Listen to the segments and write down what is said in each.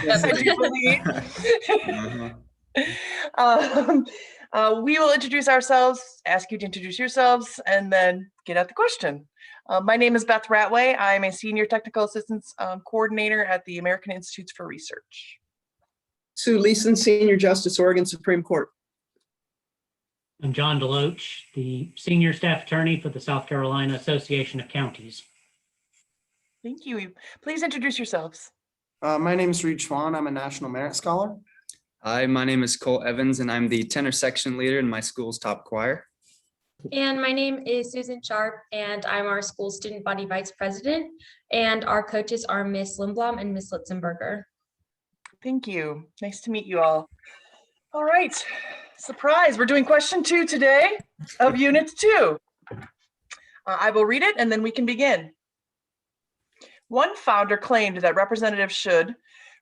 Yes, I do believe. We will introduce ourselves, ask you to introduce yourselves, and then get at the question. My name is Beth Ratway. I'm a Senior Technical Assistance Coordinator at the American Institutes for Research. Sue Leeson, Senior Justice, Oregon Supreme Court. I'm John Deloach, the Senior Staff Attorney for the South Carolina Association of Counties. Thank you. Please introduce yourselves. My name is Reed Schwan. I'm a National Merit Scholar. Hi, my name is Cole Evans, and I'm the tenor section leader in my school's top choir. And my name is Susan Sharp, and I'm our school student body vice president. And our coaches are Miss Lindblom and Miss Litzenberger. Thank you. Nice to meet you all. All right. Surprise. We're doing question 2 today of unit 2. I will read it and then we can begin. One founder claimed that representatives should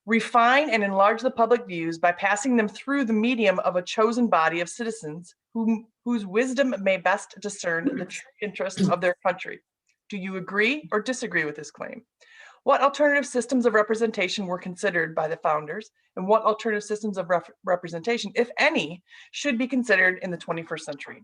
refine and enlarge the public views by passing them through the medium of a chosen body of citizens whose wisdom may best discern the true interests of their country. Do you agree or disagree with this claim? What alternative systems of representation were considered by the founders, and what alternative systems of representation, if any, should be considered in the 21st century?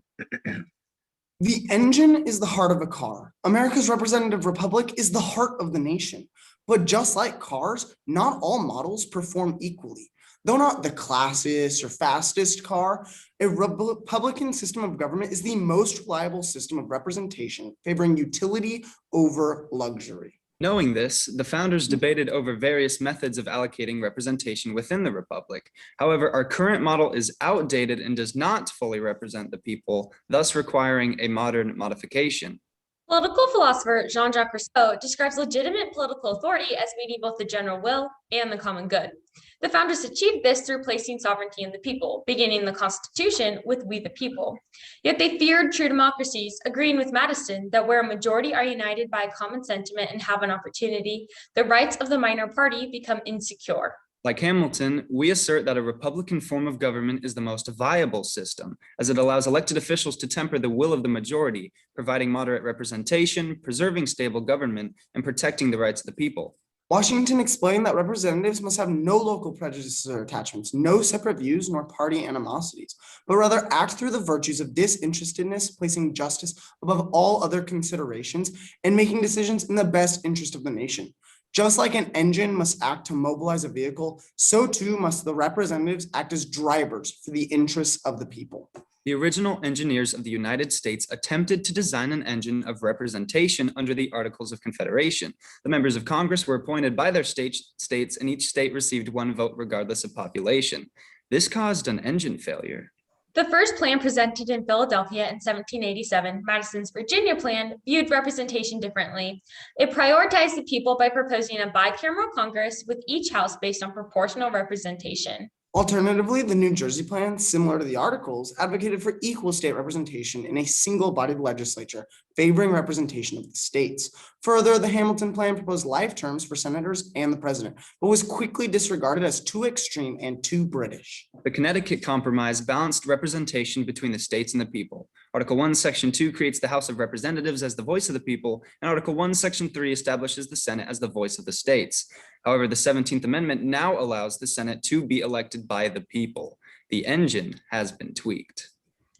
The engine is the heart of a car. America's representative republic is the heart of the nation. But just like cars, not all models perform equally. Though not the classiest or fastest car, a Republican system of government is the most reliable system of representation, favoring utility over luxury. Knowing this, the founders debated over various methods of allocating representation within the republic. However, our current model is outdated and does not fully represent the people, thus requiring a modern modification. Political philosopher Jean-Jacques Rousseau describes legitimate political authority as meeting both the general will and the common good. The founders achieved this through placing sovereignty in the people, beginning the Constitution with "we the people." Yet they feared true democracies, agreeing with Madison that where a majority are united by a common sentiment and have an opportunity, the rights of the minor party become insecure. Like Hamilton, we assert that a Republican form of government is the most viable system, as it allows elected officials to temper the will of the majority, providing moderate representation, preserving stable government, and protecting the rights of the people. Washington explained that representatives must have no local prejudices or attachments, no separate views nor party animosities, but rather act through the virtues of disinterestedness, placing justice above all other considerations and making decisions in the best interest of the nation. Just like an engine must act to mobilize a vehicle, so too must the representatives act as drivers for the interests of the people. The original engineers of the United States attempted to design an engine of representation under the Articles of Confederation. The members of Congress were appointed by their states, and each state received one vote regardless of population. This caused an engine failure. The first plan presented in Philadelphia in 1787, Madison's Virginia plan, viewed representation differently. It prioritized the people by proposing a bicameral Congress with each house based on proportional representation. Alternatively, the New Jersey plan, similar to the Articles, advocated for equal state representation in a single-bodied legislature, favoring representation of the states. Further, the Hamilton plan proposed life terms for senators and the president, but was quickly disregarded as too extreme and too British. The Connecticut Compromise balanced representation between the states and the people. Article 1, Section 2 creates the House of Representatives as the voice of the people, and Article 1, Section 3 establishes the Senate as the voice of the states. However, the 17th Amendment now allows the Senate to be elected by the people. The engine has been tweaked.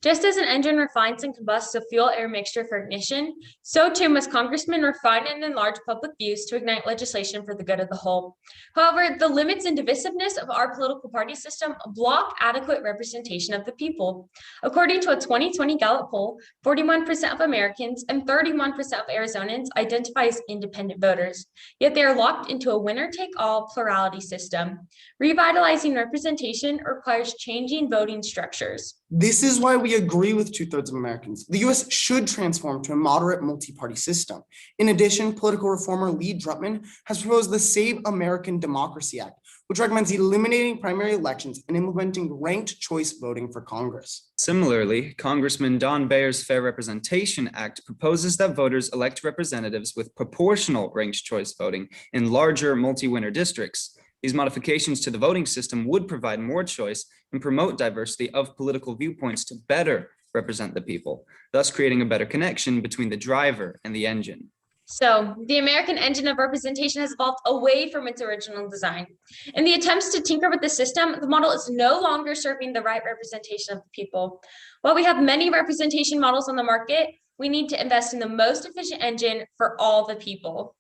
Just as an engine refines and combusts a fuel-air mixture for ignition, so too must congressmen refine and enlarge public views to ignite legislation for the good of the whole. However, the limits and divisiveness of our political party system block adequate representation of the people. According to a 2020 Gallup poll, 41% of Americans and 31% of Arizonans identify as independent voters, yet they are locked into a winner-take-all plurality system. Revitalizing representation requires changing voting structures. This is why we agree with 2/3 of Americans. The US should transform to a moderate multi-party system. In addition, political reformer Lee Drutman has proposed the Save American Democracy Act, which recommends eliminating primary elections and implementing ranked choice voting for Congress. Similarly, Congressman Don Bayer's Fair Representation Act proposes that voters elect representatives with proportional ranked choice voting in larger multi-winner districts. These modifications to the voting system would provide more choice and promote diversity of political viewpoints to better represent the people, thus creating a better connection between the driver and the engine. So the American engine of representation has evolved away from its original design. In the attempts to tinker with the system, the model is no longer serving the right representation of the people. While we have many representation models on the market, we need to invest in the most efficient engine for all the people.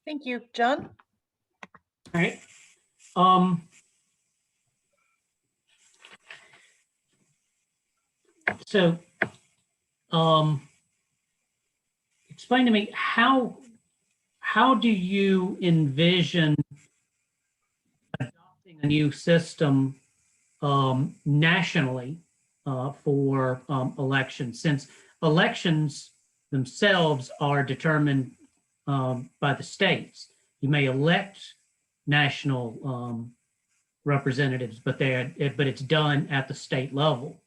Thank you, John. All right. So, explain to me how do you envision adopting a new system nationally for elections, since elections themselves are determined by the states. You may elect national representatives, but it's done at the state level.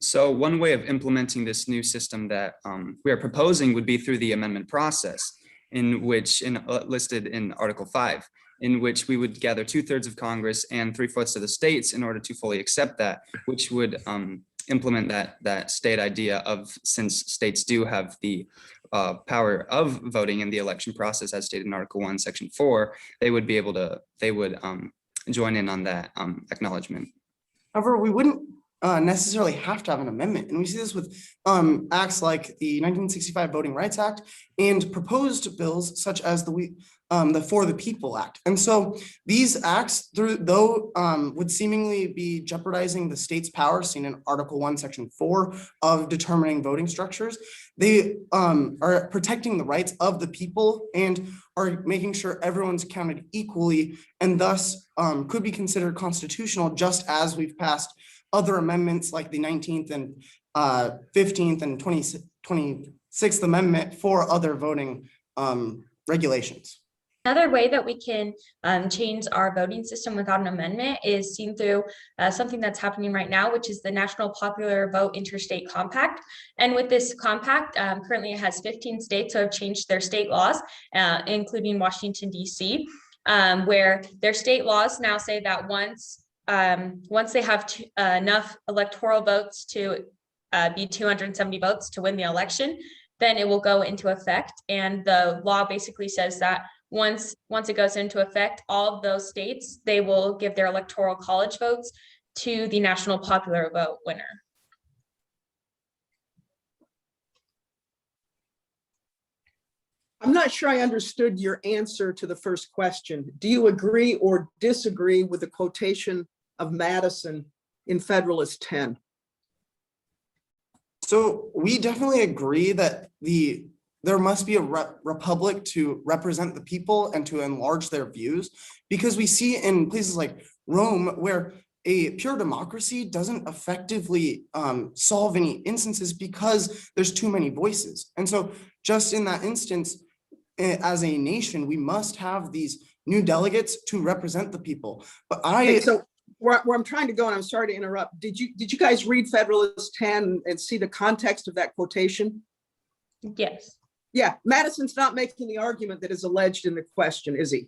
So one way of implementing this new system that we are proposing would be through the amendment process, in which listed in Article 5, in which we would gather 2/3 of Congress and 3/4 of the states in order to fully accept that, which would implement that state idea of, since states do have the power of voting in the election process, as stated in Article 1, Section 4, they would join in on that acknowledgement. However, we wouldn't necessarily have to have an amendment. And we see this with acts like the 1965 Voting Rights Act and proposed bills such as the For the People Act. And so these acts, would seemingly be jeopardizing the state's power seen in Article 1, Section 4 of determining voting structures. They are protecting the rights of the people and are making sure everyone's counted equally, and thus could be considered constitutional, just as we've passed other amendments like the 19th and 15th and 26th Amendment for other voting regulations. Another way that we can change our voting system without an amendment is seen through something that's happening right now, which is the National Popular Vote Interstate Compact. And with this compact, currently it has 15 states who have changed their state laws, including Washington, D.C., where their state laws now say that once they have enough electoral votes to be 270 votes to win the election, then it will go into effect. And the law basically says that once it goes into effect, all of those states, they will give their electoral college votes to the national popular vote winner. I'm not sure I understood your answer to the first question. Do you agree or disagree with the quotation of Madison in Federalist 10? So we definitely agree that there must be a republic to represent the people and to enlarge their views, because we see in places like Rome where a pure democracy doesn't effectively solve any instances because there's too many voices. And so just in that instance, as a nation, we must have these new delegates to represent the people. But where I'm trying to go, and I'm sorry to interrupt, did you guys read Federalist 10 and see the context of that quotation? Yes. Yeah, Madison's not making the argument that is alleged in the question, is he?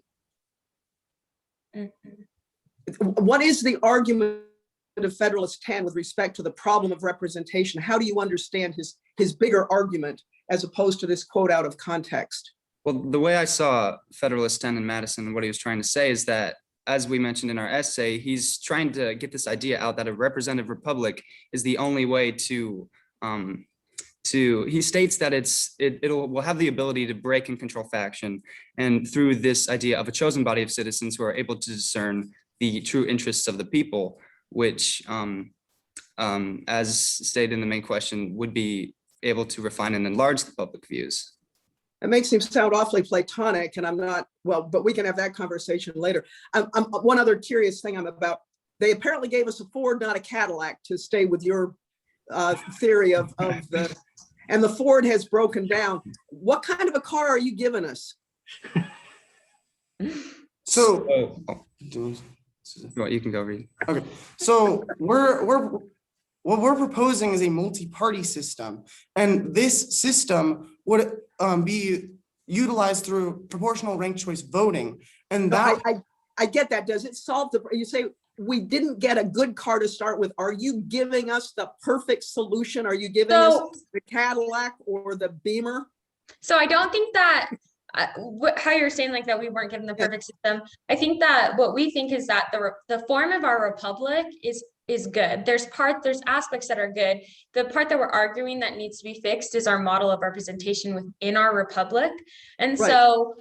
Mm-hmm. What is the argument of Federalist 10 with respect to the problem of representation? How do you understand his bigger argument as opposed to this quote out of context? Well, the way I saw Federalist 10 and Madison, what he was trying to say is that, as we mentioned in our essay, he's trying to get this idea out that a representative republic is the only way to he states that it will have the ability to break and control faction, and through this idea of a chosen body of citizens who are able to discern the true interests of the people, which, as stated in the main question, would be able to refine and enlarge the public views. It makes him sound awfully Platonic, and I'm not, well, but we can have that conversation later. One other curious thing they apparently gave us a Ford, not a Cadillac, to stay with your theory of and the Ford has broken down. What kind of a car are you giving us? So, You can go read. okay, so what we're proposing is a multi-party system, and this system would be utilized through proportional ranked choice voting, and that I get that. Does it solve you say we didn't get a good car to start with. Are you giving us the perfect solution? Are you giving us the Cadillac or the Beamer? So I don't think that how you're saying like that we weren't given the perfect system. I think that what we think is that the form of our republic is good. There's aspects that are good. The part that we're arguing that needs to be fixed is our model of representation within our republic. And so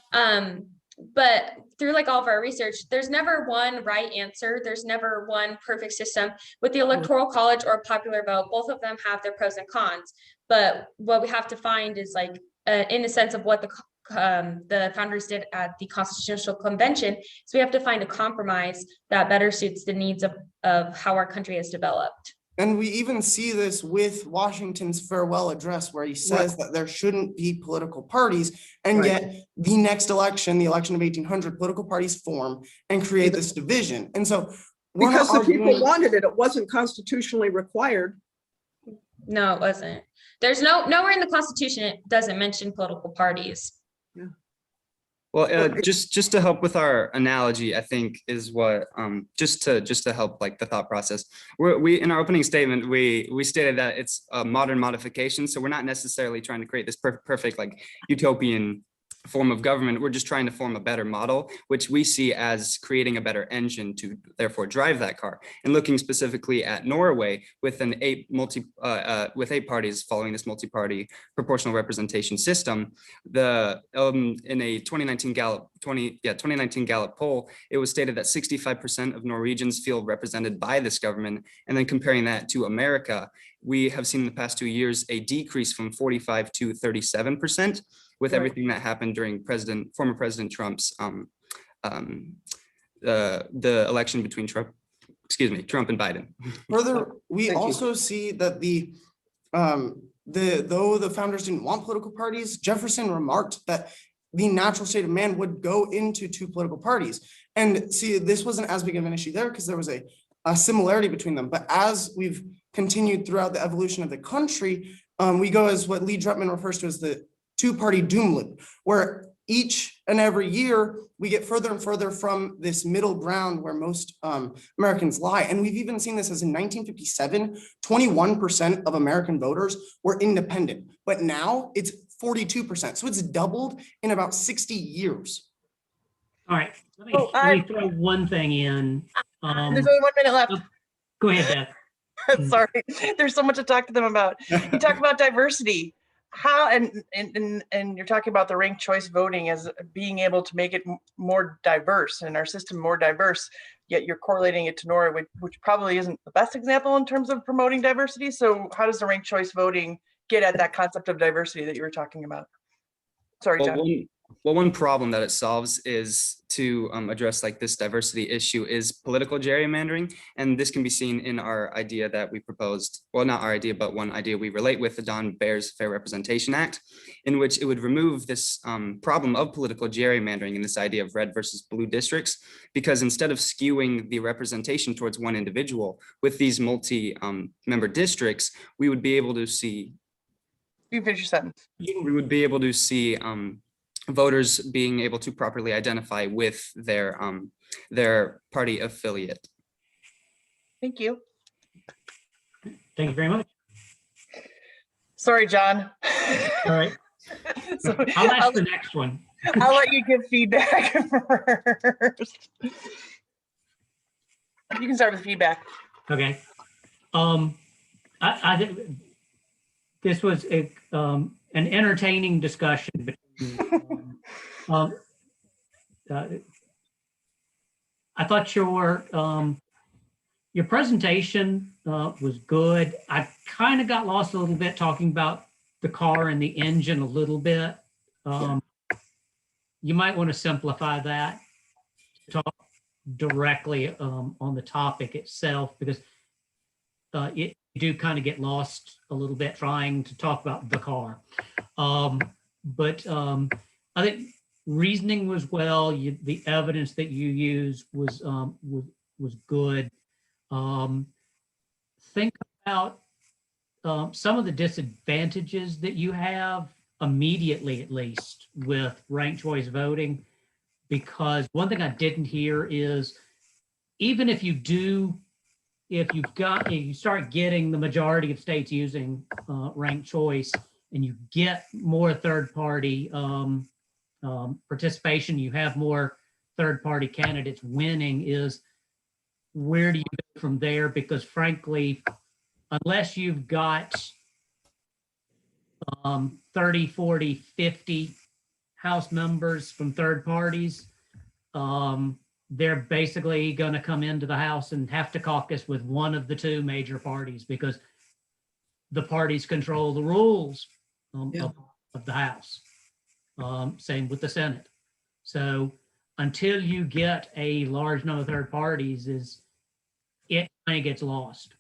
but through like all of our research, there's never one right answer. There's never one perfect system. With the Electoral College or popular vote, both of them have their pros and cons. But what we have to find is like, in a sense of what the founders did at the Constitutional Convention, so we have to find a compromise that better suits the needs of how our country has developed. And we even see this with Washington's farewell address, where he says that there shouldn't be political parties, and yet the next election, the election of 1800, political parties form and create this division. And so because the people wanted it, it wasn't constitutionally required. No, it wasn't. There's nowhere in the Constitution it doesn't mention political parties. Yeah. Well, just to help with our analogy, I think is what just to help like the thought process. We in our opening statement we stated that it's a modern modification, so we're not necessarily trying to create this perfect like utopian form of government. We're just trying to form a better model, which we see as creating a better engine to therefore drive that car. And looking specifically at Norway with with 8 parties following this multi-party proportional representation system, in a 2019 Gallup poll, it was stated that 65% of Norwegians feel represented by this government. And then comparing that to America, we have seen in the past 2 years a decrease from 45 to 37%. With everything that happened during former President Trump's the election between Trump and Biden. Further, we also see that though the founders didn't want political parties, Jefferson remarked that the natural state of man would go into 2 political parties. And see, this wasn't as big of an issue there because there was a similarity between them. But as we've continued throughout the evolution of the country, we go as what Lee Drutman refers to as the 2-party doom loop, where each and every year we get further and further from this middle ground where most Americans lie. And we've even seen this as in 1957, 21% of American voters were independent, but now it's 42%. So it's doubled in about 60 years. All right, let me throw one thing in. There's only 1 minute left. Go ahead, Beth. Sorry, there's so much to talk to them about. You talk about diversity. How and you're talking about the ranked choice voting as being able to make it more diverse and our system more diverse, yet you're correlating it to Norway, which probably isn't the best example in terms of promoting diversity. So how does the ranked choice voting get at that concept of diversity that you were talking about? Sorry, John. Well, one problem that it solves is to address like this diversity issue is political gerrymandering. And this can be seen in our idea that we proposed, well, not our idea, but one idea we relate with, the Don Baer's Fair Representation Act, in which it would remove this problem of political gerrymandering and this idea of red versus blue districts, because instead of skewing the representation towards one individual with these multi-member districts, we would be able to see. You finish your sentence. We would be able to see voters being able to properly identify with their party affiliate. Thank you. Thank you very much. Sorry, John. All right. So I'll ask the next one. I'll let you give feedback first. You can start with feedback. Okay. I think this was an entertaining discussion between I thought your presentation was good. I kind of got lost a little bit talking about the car and the engine a little bit. You might want to simplify that, talk directly on the topic itself, because you do kind of get lost a little bit trying to talk about the car. But I think reasoning was well. The evidence that you used was good. Think about some of the disadvantages that you have immediately, at least, with ranked choice voting, because one thing I didn't hear is even if if you start getting the majority of states using ranked choice, and you get more third-party participation, you have more third-party candidates winning, is where do you go from there? Because frankly, unless you've got 30, 40, 50 House members from third parties, they're basically going to come into the House and have to caucus with one of the two major parties, because the parties control the rules of the House. Same with the Senate. So until you get a large number of third parties, it kind of gets lost.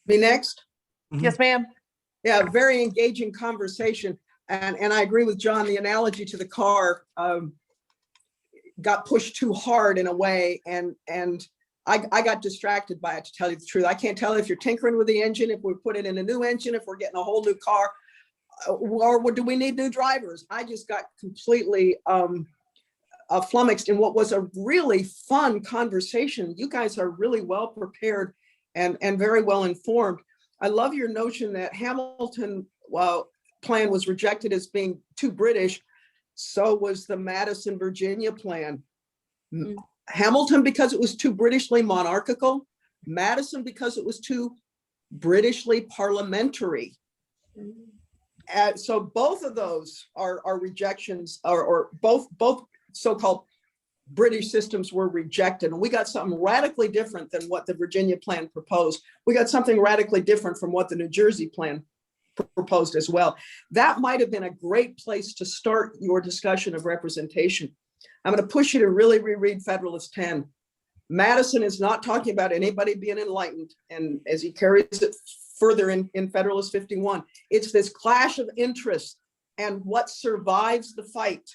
Me next? Yes, ma'am. Yeah, very engaging conversation. And I agree with John, the analogy to the car got pushed too hard in a way. And I got distracted by it, to tell you the truth. I can't tell if you're tinkering with the engine, if we put it in a new engine, if we're getting a whole new car, or do we need new drivers? I just got completely flummoxed in what was a really fun conversation. You guys are really well prepared and very well informed. I love your notion that Hamilton plan was rejected as being too British. So was the Madison, Virginia plan. Hamilton because it was too Britishly monarchical. Madison because it was too Britishly parliamentary. So both of those are rejections, or both so-called British systems were rejected. And we got something radically different than what the Virginia plan proposed. We got something radically different from what the New Jersey plan proposed as well. That might have been a great place to start your discussion of representation. I'm going to push you to really reread Federalist 10. Madison is not talking about anybody being enlightened. And as he carries it further in Federalist 51, it's this clash of interests and what survives the fight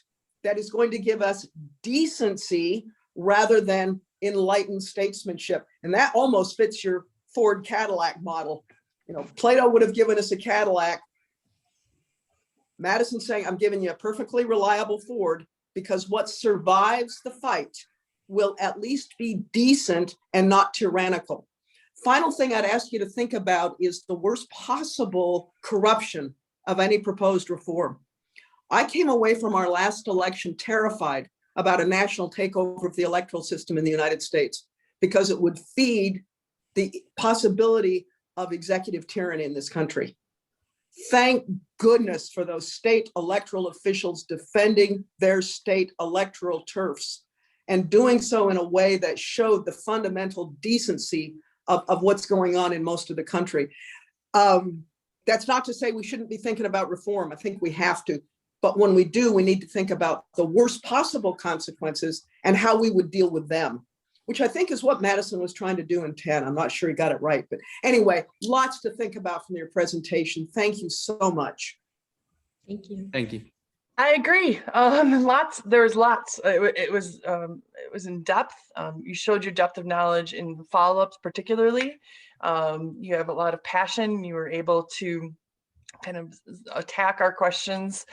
that is going to give us decency rather than enlightened statesmanship. And that almost fits your Ford Cadillac model. You know, Plato would have given us a Cadillac. Madison saying, I'm giving you a perfectly reliable Ford because what survives the fight will at least be decent and not tyrannical. Final thing I'd ask you to think about is the worst possible corruption of any proposed reform. I came away from our last election terrified about a national takeover of the electoral system in the United States because it would feed the possibility of executive tyranny in this country. Thank goodness for those state electoral officials defending their state electoral turfs and doing so in a way that showed the fundamental decency of what's going on in most of the country. That's not to say we shouldn't be thinking about reform. I think we have to. But when we do, we need to think about the worst possible consequences and how we would deal with them, which I think is what Madison was trying to do in 10. I'm not sure he got it right. But anyway, lots to think about from your presentation. Thank you so much. Thank you. Thank you. I agree. There was lots. It was in depth. You showed your depth of knowledge in follow-ups, particularly. You have a lot of passion. You were able to kind of attack our questions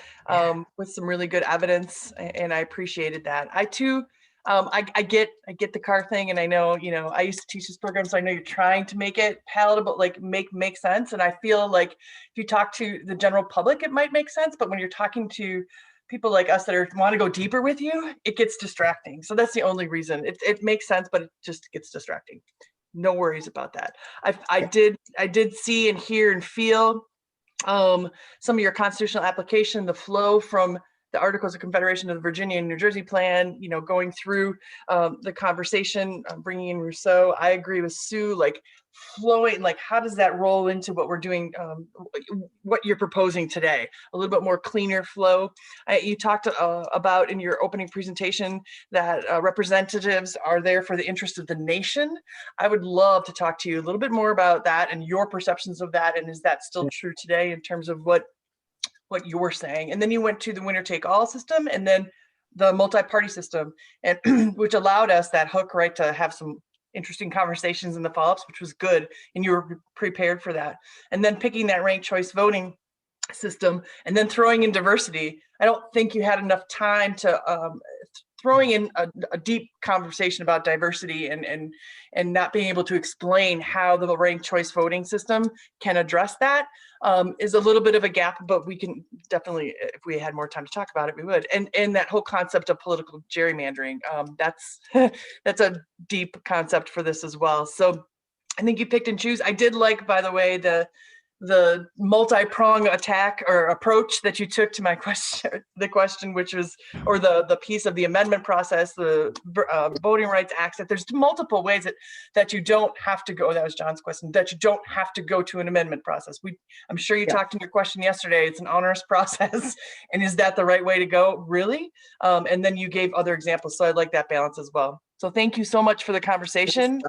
with some really good evidence, and I appreciated that. I too, I get the car thing, and I know, I used to teach this program, so I know you're trying to make it palatable, like make sense. And I feel like if you talk to the general public, it might make sense, but when you're talking to people like us that want to go deeper with you, it gets distracting. So that's the only reason. It makes sense, but it just gets distracting. No worries about that. I did see and hear and feel some of your constitutional application, the flow from the Articles of Confederation to the Virginia and New Jersey plan, going through the conversation, bringing in Rousseau. I agree with Sue, like flowing, like how does that roll into what we're doing, what you're proposing today? A little bit more cleaner flow. You talked about in your opening presentation that representatives are there for the interest of the nation. I would love to talk to you a little bit more about that and your perceptions of that. And is that still true today in terms of what you're saying? And then you went to the winner take all system and then the multi-party system, and which allowed us that hook, right, to have some interesting conversations in the follow-ups, which was good. And you were prepared for that. And then picking that ranked choice voting system, and then throwing in diversity. I don't think you had enough time to throwing in a deep conversation about diversity and not being able to explain how the ranked choice voting system can address that is a little bit of a gap, but we can definitely, if we had more time to talk about it, we would. And that whole concept of political gerrymandering, that's that's a deep concept for this as well. So I think you picked and choose. I did like, by the way, the multi-prong attack or approach that you took to my question, the question, which was, or the piece of the amendment process, the Voting Rights Act, that there's multiple ways that you don't have to go, that was John's question, that you don't have to go to an amendment process. I'm sure you talked in your question yesterday, it's an onerous process. And is that the right way to go? Really? And then you gave other examples. So I like that balance as well. So thank you so much for the conversation.